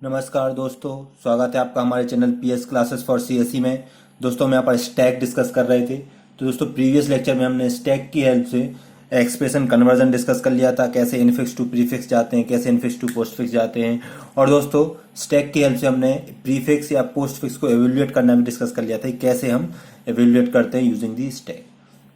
नमस्कार दोस्तों, स्वागत है आपका हमारे channel PS classes for CSE में। दोस्तों हम यहाँ पर स्टैक डिस्कस कर रहे थे। तो दोस्तों प्रीवियस लेक्चर में हमने स्टैक की हेल्प से एक्सप्रेशन कन्वर्जन डिस्कस कर लिया था, कैसे इनफिक्स टू प्रीफिक्स जाते हैं, कैसे इनफिक्स टू पोस्टफिक्स जाते हैं। और दोस्तों स्टैक की हेल्प से हमने प्रीफिक्स या पोस्टफिक्स को एवेल्युएट करना भी डिस्कस कर लिया था, कैसे हम एवेल्युएट करते हैं यूजिंग दी स्टैक।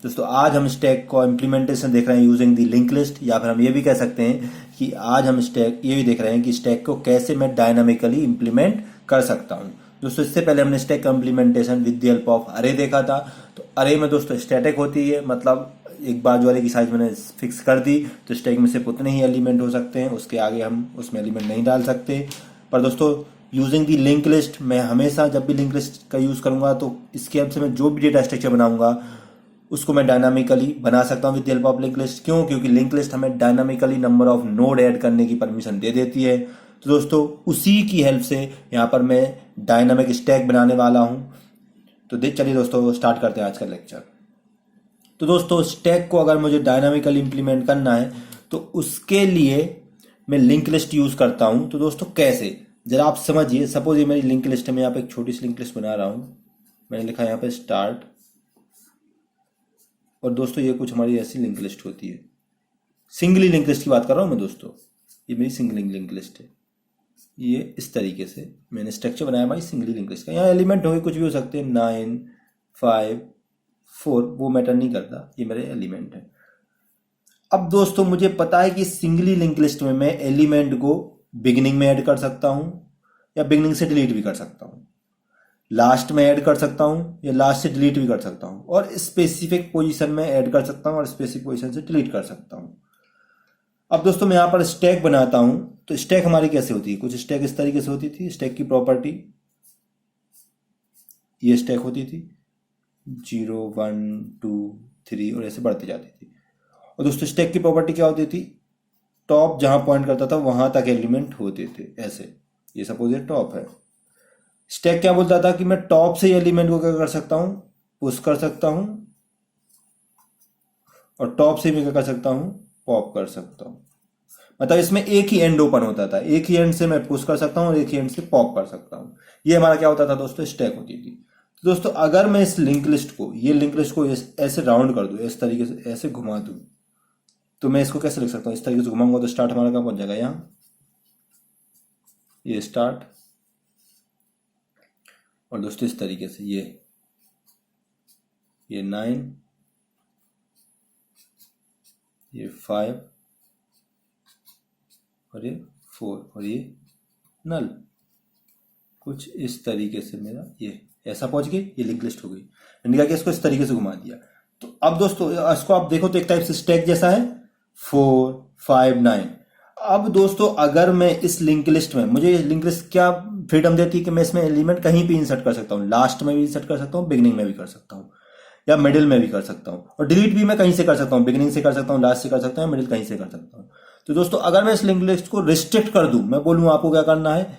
दोस्तों आज हम स्टैक को इम्प्लीमेंटेशन देख रहे हैं यूजिंग दी लिंक लिस्ट, या फिर हम ये भी कह सकते हैं कि आज हम स्टैक ये भी देख रहे हैं कि स्टैक को कैसे मैं डायनामिकली इंप्लीमेंट कर सकता हूं। दोस्तों इससे पहले हमने स्टैक का implementation with the help of अरे देखा था। तो अरे में दोस्तों स्टैटिक होती है, मतलब एक बाजू वाले की साइज मैंने फिक्स कर दी तो स्टैक में सिर्फ उतने ही एलिमेंट हो सकते हैं, उसके आगे हम उसमें एलिमेंट नहीं डाल सकते। पर दोस्तों यूजिंग दी लिंक लिस्ट, मैं हमेशा जब भी लिंक लिस्ट का यूज करूंगा तो इसके हेल्प से मैं जो भी डेटा स्ट्रक्चर बनाऊंगा उसको मैं डायनामिकली बना सकता हूं with help of link list. क्यों? क्योंकि लिंक लिस्ट हमें dynamically number of node add करने की परमिशन दे देती है। तो दोस्तों उसी की हेल्प से यहां पर मैं डायनामिक स्टैक बनाने वाला हूं। तो चलिए दोस्तों स्टार्ट करते हैं आज का लेक्चर। तो दोस्तों स्टैक को अगर मुझे डायनामिकली इंप्लीमेंट करना है तो उसके लिए मैं लिंक लिस्ट यूज करता हूं। तो दोस्तों कैसे, जरा आप समझिए। सपोज ये मेरी लिंक लिस्ट है, मैं यहाँ पे एक छोटी सी लिंक लिस्ट बना रहा हूं। मैंने लिखा यहाँ पे स्टार्ट, और दोस्तों ये कुछ हमारी ऐसी लिंक लिस्ट होती है। सिंगली लिंक लिस्ट की बात कर रहा हूं मैं दोस्तों, ये मेरी सिंगली लिंक लिस्ट है। ये इस तरीके से मैंने स्ट्रक्चर बनाया हमारी सिंगली लिंक लिस्ट का। यहाँ एलिमेंट हो कुछ भी हो सकते हैं, 9, 5, 4, वो मैटर नहीं करता, ये मेरे एलिमेंट है। अब दोस्तों मुझे पता है कि सिंगली लिंक लिस्ट में मैं एलिमेंट को बिगिनिंग में ऐड कर सकता हूं या बिगिनिंग से डिलीट भी कर सकता हूं, लास्ट में ऐड कर सकता हूं या लास्ट से डिलीट भी कर सकता हूं, और स्पेसिफिक पोजीशन में ऐड कर सकता हूं और स्पेसिफिक पोजीशन से डिलीट कर सकता हूं। अब दोस्तों मैं यहां पर स्टैक बनाता हूं। तो स्टैक हमारी कैसे होती है? कुछ स्टैक इस तरीके से होती थी। स्टैक की प्रॉपर्टी ये स्टैक होती थी, 0, 1, 2, 3 और ऐसे बढ़ती जाती थी। और दोस्तों स्टैक की प्रॉपर्टी क्या होती थी? टॉप जहां पॉइंट करता था वहां तक एलिमेंट होते थे, ऐसे। ये सपोज ये टॉप है। स्टैक क्या बोलता था कि मैं टॉप से एलिमेंट को क्या कर सकता हूं? पुश कर सकता हूं, और टॉप से भी क्या कर सकता हूं? पॉप कर सकता हूं। मतलब इसमें एक ही एंड ओपन होता था, एक ही एंड से मैं पुश कर सकता हूं और एक ही एंड से पॉप कर सकता हूं। ये हमारा क्या होता था दोस्तों? स्टैक होती थी। तो दोस्तों अगर मैं इस लिंक लिस्ट को, ये लिंक लिस्ट को ऐसे राउंड कर दूं, इस तरीके से ऐसे घुमा दूं, तो मैं इसको कैसे लिख सकता हूं? इस तरीके से घुमाऊंगा तो स्टार्ट हमारा कहां पहुंच जाएगा? यहां, ये स्टार्ट। और दोस्तों इस तरीके से ये 9, ये 5 और ये 4 और ये नल। कुछ इस तरीके से मेरा ये ऐसा पहुंच गई, ये लिंक लिस्ट हो गई। मैंने कहा कि इसको इस तरीके से घुमा दिया। तो अब दोस्तों इसको आप देखो तो एक टाइप से स्टैक जैसा है, 4, 5, 9। अब दोस्तों अगर मैं इस लिंक लिस्ट में, मुझे लिंक लिस्ट क्या फ्रीडम देती है कि मैं इसमें एलिमेंट कहीं भी इंसर्ट कर सकता हूं, लास्ट में भी इंसर्ट कर सकता हूं, बिगिनिंग में भी कर सकता हूं, या मिडिल में भी कर सकता हूं, और डिलीट भी मैं कहीं से कर सकता हूं, बिगिनिंग से कर सकता हूं, लास्ट से कर सकता हूं, मिडिल कहीं से कर सकता हूं। तो दोस्तों अगर मैं इस लिंक लिस्ट को रिस्ट्रिक्ट कर दूं, मैं बोलूं आपको क्या करना है,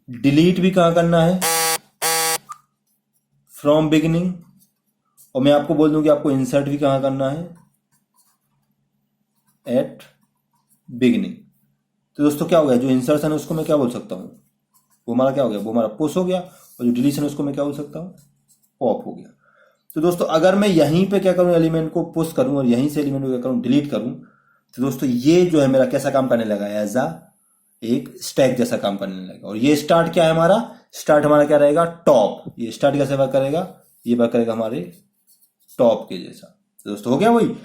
डिलीट भी कहां करना है? From beginning. और मैं आपको बोल दूं कि आपको इंसर्ट भी कहां करना है? At beginning. तो दोस्तों क्या हो गया? जो इंसर्शन है उसको मैं क्या बोल सकता हूं? वो हमारा क्या हो गया? वो हमारा पुश हो गया। और जो डिलीशन है उसको मैं क्या बोल सकता हूं? पॉप हो गया। तो दोस्तों अगर मैं यहीं पे क्या करूं, एलिमेंट को पुश करूं और यहीं से एलिमेंट को क्या करूं? डिलीट करूं, तो दोस्तों ये जो है मेरा कैसा काम करने लगा? एज अ एक स्टैक जैसा काम करने लगा। और ये स्टार्ट क्या है हमारा? स्टार्ट हमारा क्या रहेगा? टॉप। ये स्टार्ट कैसे वर्क करेगा? ये वर्क करेगा हमारे टॉप के जैसा। तो दोस्तों हो गया वही,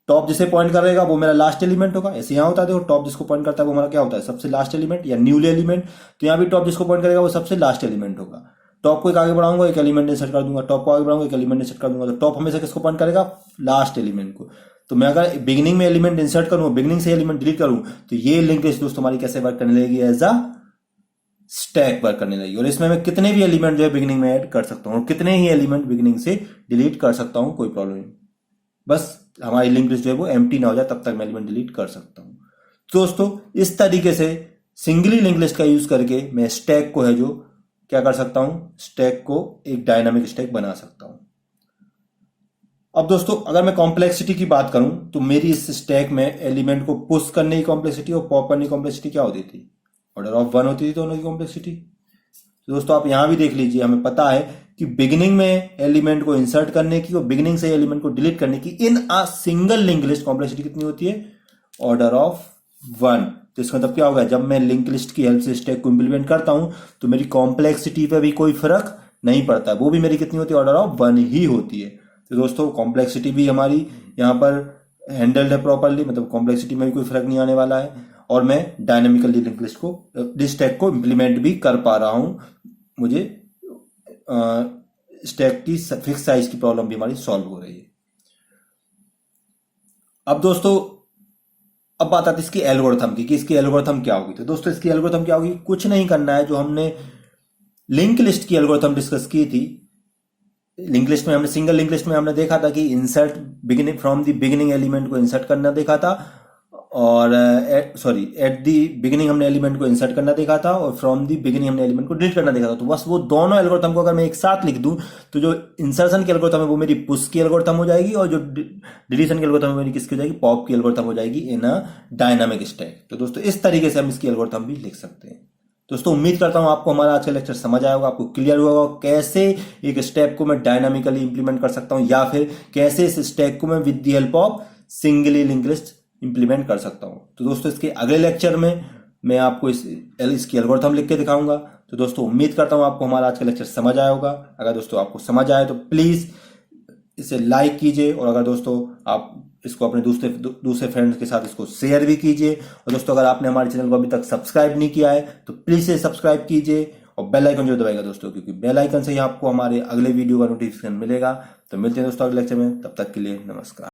टॉप जिसे पॉइंट करेगा वो मेरा लास्ट एलिमेंट होगा। ऐसे यहां होता है, देखो टॉप जिसको पॉइंट करता है वो हमारा क्या होता है? सबसे लास्ट एलिमेंट या न्यूली एलिमेंट। तो यहां भी टॉप जिसको पॉइंट करेगा वो सबसे लास्ट एलिमेंट होगा। टॉप को एक आगे बढ़ाऊंगा, एक एलिमेंट इंसर्ट कर दूंगा, टॉप को आगे बढ़ाऊंगा, एक एलिमेंट इंसर्ट कर दूंगा। तो टॉप हमेशा किसको पॉइंट करेगा? लास्ट एलिमेंट को। तो मैं अगर बिगिनिंग में एलिमेंट इंसर्ट करूं, बिगिनिंग से एलिमेंट डिलीट करूं, तो ये लिंक लिस्ट दोस्तों हमारी कैसे वर्क करने लगेगी? एज अ स्टैक वर्क करने लगेगी। और इसमें मैं कितने भी एलिमेंट जो है बिगिनिंग में ऐड कर सकता हूं और कितने ही एलिमेंट बिगिनिंग से डिलीट कर सकता हूं, कोई प्रॉब्लम नहीं। बस हमारी लिंक लिस्ट जो है वो एम्प्टी ना हो जाए तब तक मैं एलिमेंट डिलीट कर सकता हूं। तो दोस्तों इस तरीके से सिंगली लिंक लिस्ट का यूज करके मैं स्टैक को है जो क्या कर सकता हूं? स्टैक को एक डायनामिक स्टैक बना सकता हूं। अब दोस्तों अगर मैं कॉम्प्लेक्सिटी की बात करूं तो मेरी इस स्टैक में एलिमेंट को पुश करने की कॉम्प्लेक्सिटी और पॉप करने की कॉम्प्लेक्सिटी क्या होती थी? ऑर्डर ऑफ 1 होती थी दोनों की कॉम्प्लेक्सिटी। तो दोस्तों आप यहां भी देख लीजिए, हमें पता है कि बिगिनिंग में एलिमेंट को इंसर्ट करने की और बिगिनिंग से एलिमेंट को डिलीट करने की in a single link list complexity कितनी होती है, ऑर्डर ऑफ 1। तो इसका मतलब क्या होगा, जब मैं लिंक लिस्ट की हेल्प से स्टैक को इंप्लीमेंट करता हूं तो मेरी कॉम्प्लेक्सिटी पे भी कोई फर्क नहीं पड़ता, वो भी मेरी कितनी होती है, ऑर्डर ऑफ 1 ही होती है। तो दोस्तों कॉम्प्लेक्सिटी भी हमारी यहाँ पर हैंडल्ड है प्रॉपरली, मतलब कॉम्प्लेक्सिटी में भी कोई फर्क नहीं आने वाला है, और मैं डायनेमिकली लिंक लिस्ट को स्टैक को इंप्लीमेंट भी कर पा रहा हूं। मुझे स्टैक की फिक्स साइज की प्रॉब्लम भी हमारी सॉल्व हो रही है। अब दोस्तों अब बात आती है इसकी एल्गोरिथम की, कि इसकी एल्गोरिथम क्या होगी। तो दोस्तों इसकी एल्गोरिथम क्या होगी, कुछ नहीं करना है, जो हमने लिंक लिस्ट की एल्गोरिथम डिस्कस की थी, लिंक लिस्ट में हमने सिंगल लिंक लिस्ट में हमने देखा था कि insert beginning from the beginning element को इंसर्ट करना देखा था, और एट दी बिगिनिंग हमने एलिमेंट को इंसर्ट करना देखा था, और फ्रॉम दी बिगिनिंग हमने एलिमेंट को डिलीट करना देखा था। तो बस वो दोनों एल्गोरिथम को अगर मैं एक साथ लिख दूं तो जो इंसर्शन की एल्गोरिथम है वो मेरी पुश की एल्गोरिथम हो जाएगी, और जो डिलीशन की एल्गोरिथम है मेरी किसकी हो जाएगी, पॉप की एल्गोरिथम हो जाएगी इन अ डायनामिक स्टैक। तो दोस्तों इस तरीके से हम इसकी एल्गोरिथम भी लिख सकते हैं। दोस्तों उम्मीद करता हूं आपको हमारा आज का लेक्चर समझ आया होगा, आपको क्लियर हुआ होगा कैसे एक स्टेप को मैं डायनामिकली इंप्लीमेंट कर सकता हूं, या फिर कैसे इस स्टैक को मैं with the help of singly link list implement कर सकता हूं। तो दोस्तों इसके अगले लेक्चर में मैं आपको इसकी एल्गोरिथम लिख के दिखाऊंगा। तो दोस्तों उम्मीद करता हूं आपको हमारा आज का लेक्चर समझ आया होगा। अगर दोस्तों आपको समझ आए तो प्लीज इसे लाइक कीजिए, और अगर दोस्तों आप इसको अपने दूसरे फ्रेंड्स के साथ इसको शेयर भी कीजिए। और दोस्तों अगर आपने हमारे चैनल को अभी तक सब्सक्राइब नहीं किया है तो प्लीज इसे सब्सक्राइब कीजिए, और बेल आइकन जो दबाएगा दोस्तों, क्योंकि बेल आइकन से ही आपको हमारे अगले वीडियो का नोटिफिकेशन मिलेगा। तो मिलते हैं दोस्तों अगले लेक्चर में, तब तक के लिए नमस्कार।